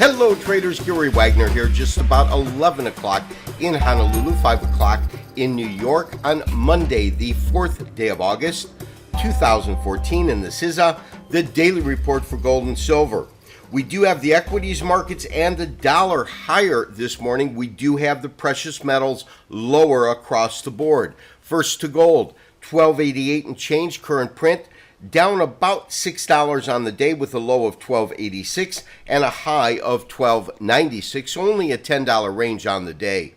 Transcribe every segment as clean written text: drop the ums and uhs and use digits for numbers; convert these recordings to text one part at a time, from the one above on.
Hello traders, Gary Wagner here, just about 11 o'clock in Honolulu, 5 o'clock in New York on Monday, the 4th day of August, 2014, and this is the daily report for gold and silver. We do have the equities markets and the dollar higher this morning. We do have the precious metals lower across the board. First to gold, $12.88 and change current print, down about $6 on the day with a low of $12.86 and a high of $12.96, only a $10 range on the day.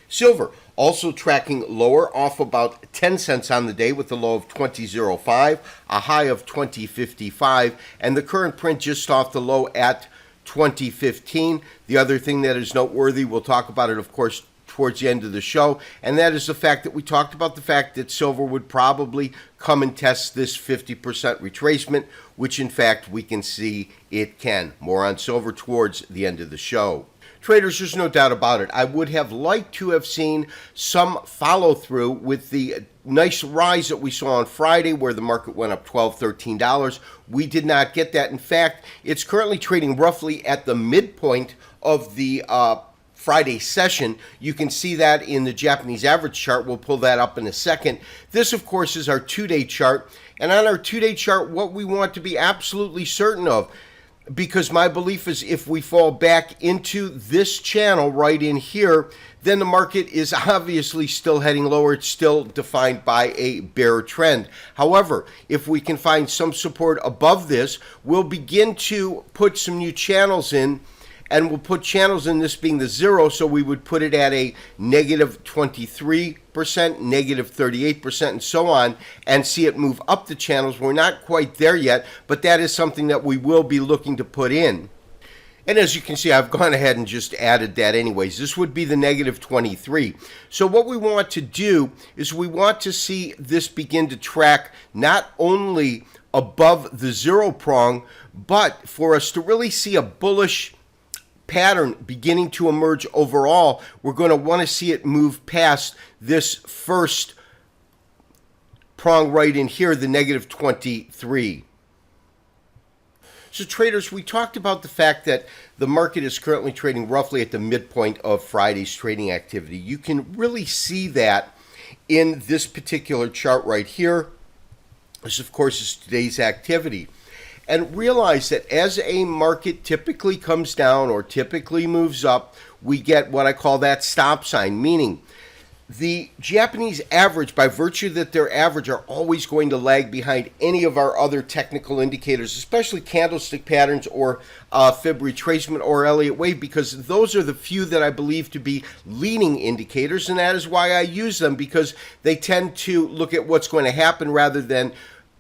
Silver also tracking lower, off about 10 cents on the day with a low of $20.05, a high of $20.55, and the current print just off the low at $20.15. The other thing that is noteworthy, we'll talk about it, of course, towards the end of the show, and that is the fact that we talked about the fact that silver would probably come and test this 50% retracement, which in fact we can see it can. More on silver towards the end of the show. Traders, there's no doubt about it. I would have liked to have seen some follow through with the nice rise that we saw on Friday where the market went up $12, $13. We did not get that. In fact, it's currently trading roughly at the midpoint of the Friday session. You can see that in the Japanese average chart. We'll pull that up in a second. This, of course, is our 2-day chart. And on our 2-day chart, what we want to be absolutely certain of, because my belief is if we fall back into this channel right in here, then the market is obviously still heading lower. It's still defined by a bear trend. However, if we can find some support above this, we'll begin to put some new channels in. And we'll put channels in, this being the 0, so we would put it at a negative 23%, negative 38%, and so on, and see it move up the channels. We're not quite there yet, but that is something that we will be looking to put in. And as you can see, I've gone ahead and just added that anyways. This would be the negative 23. So what we want to do is we want to see this begin to track not only above the 0 prong, but for us to really see a bullish pattern beginning to emerge overall, we're going to want to see it move past this first prong right in here, the negative 23. So traders, we talked about the fact that the market is currently trading roughly at the midpoint of Friday's trading activity. You can really see that in this particular chart right here. This, of course, is today's activity. And realize that as a market typically comes down or typically moves up, we get what I call that stop sign, meaning the Japanese average, by virtue that their average, are always going to lag behind any of our other technical indicators, especially candlestick patterns or fib retracement or Elliott wave, because those are the few that I believe to be leading indicators, and that is why I use them, because they tend to look at what's going to happen rather than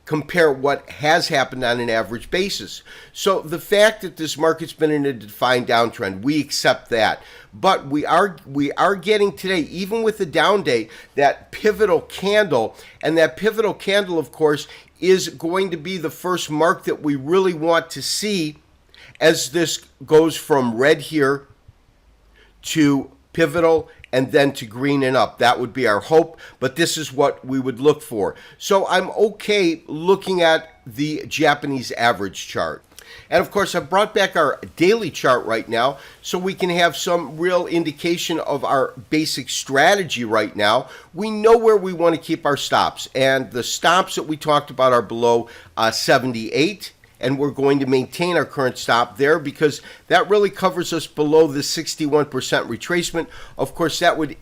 compare what has happened on an average basis. So the fact that this market's been in a defined downtrend, we accept that. But we are getting today, even with the down day, that pivotal candle. And that pivotal candle, of course, is going to be the first mark that we really want to see as this goes from red here to pivotal and then to green and up. That would be our hope, but this is what we would look for. So I'm okay looking at the Japanese average chart. And of course, I've brought back our daily chart right now so we can have some real indication of our basic strategy right now. We know where we want to keep our stops, and the stops that we talked about are below 78. And we're going to maintain our current stop there because that really covers us below the 61% retracement. Of course, that would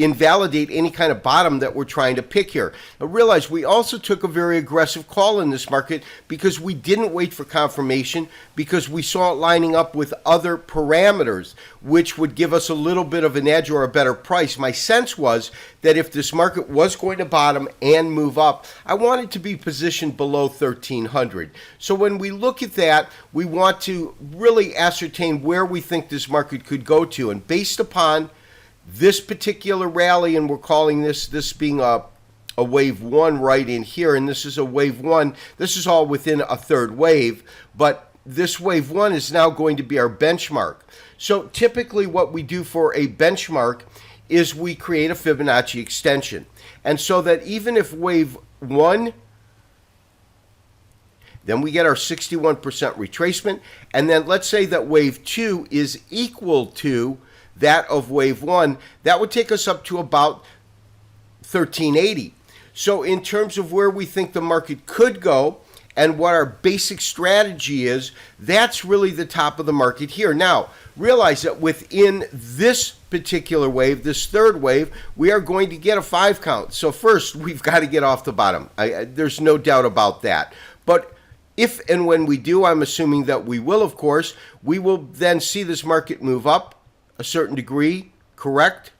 invalidate any kind of bottom that we're trying to pick here. Now realize we also took a very aggressive call in this market because we didn't wait for confirmation, because we saw it lining up with other parameters which would give us a little bit of an edge or a better price. My sense was that if this market was going to bottom and move up, I wanted to be positioned below 1300. So when we look at that, we want to really ascertain where we think this market could go to, and based upon this particular rally, and we're calling this being a wave 1 right in here, and this is a wave 1. This is all within a third wave, but this wave 1 is now going to be our benchmark. So typically what we do for a benchmark is we create a Fibonacci extension. And so that even if wave 1 Then we get our 61% retracement. And then let's say that wave 2 is equal to that of wave 1. That would take us up to about 1380. So in terms of where we think the market could go and what our basic strategy is, that's really the top of the market here. Now, realize that within this particular wave, this third wave, we are going to get a 5 count. So first, we've got to get off the bottom. There's no doubt about that. But if and when we do, I'm assuming that we will, of course, we will then see this market move up a certain degree, correct,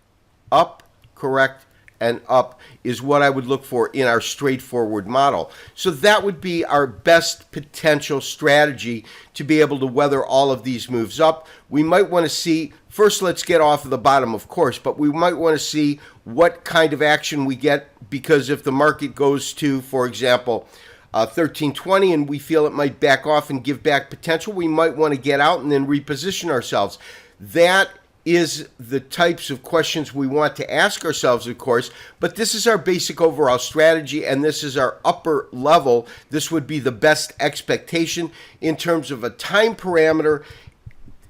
up, correct, and up is what I would look for in our straightforward model. So that would be our best potential strategy to be able to weather all of these moves up. We might want to see, first let's get off of the bottom, of course, but we might want to see what kind of action we get, because if the market goes to, for example, 1320 and we feel it might back off and give back potential, we might want to get out and then reposition ourselves. That is the types of questions we want to ask ourselves, of course, but this is our basic overall strategy, and this is our upper level. This would be the best expectation in terms of a time parameter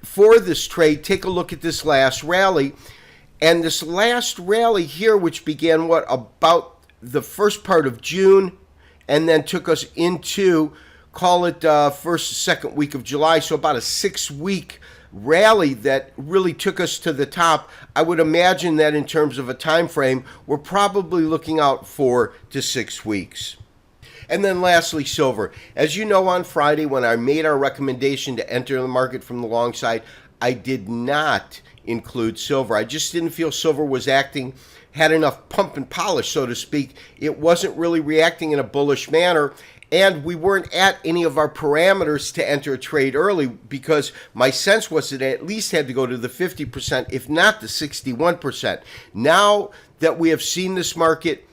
for this trade. Take a look at this last rally, and this last rally here, which began about the first part of June and then took us into, call it second week of July, so about a 6-week rally that really took us to the top. I would imagine that in terms of a time frame, we're probably looking out 4 to 6 weeks. And then lastly, silver. As you know, on Friday when I made our recommendation to enter the market from the long side, I did not include silver. I just didn't feel silver was had enough pump and polish, so to speak. It wasn't really reacting in a bullish manner, and we weren't at any of our parameters to enter a trade early, because my sense was that it at least had to go to the 50%, if not the 61%. Now that we have seen this market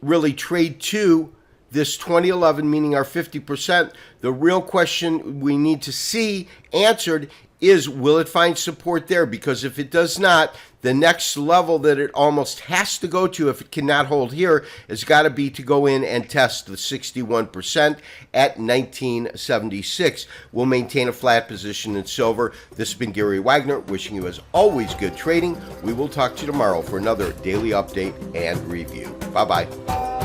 really trade to this 2011, meaning our 50%, the real question we need to see answered is, will it find support there? Because if it does not, the next level that it almost has to go to, if it cannot hold here, has got to be to go in and test the 61% at 1976. We'll maintain a flat position in silver. This has been Gary Wagner, wishing you as always good trading. We will talk to you tomorrow for another daily update and review. Bye-bye.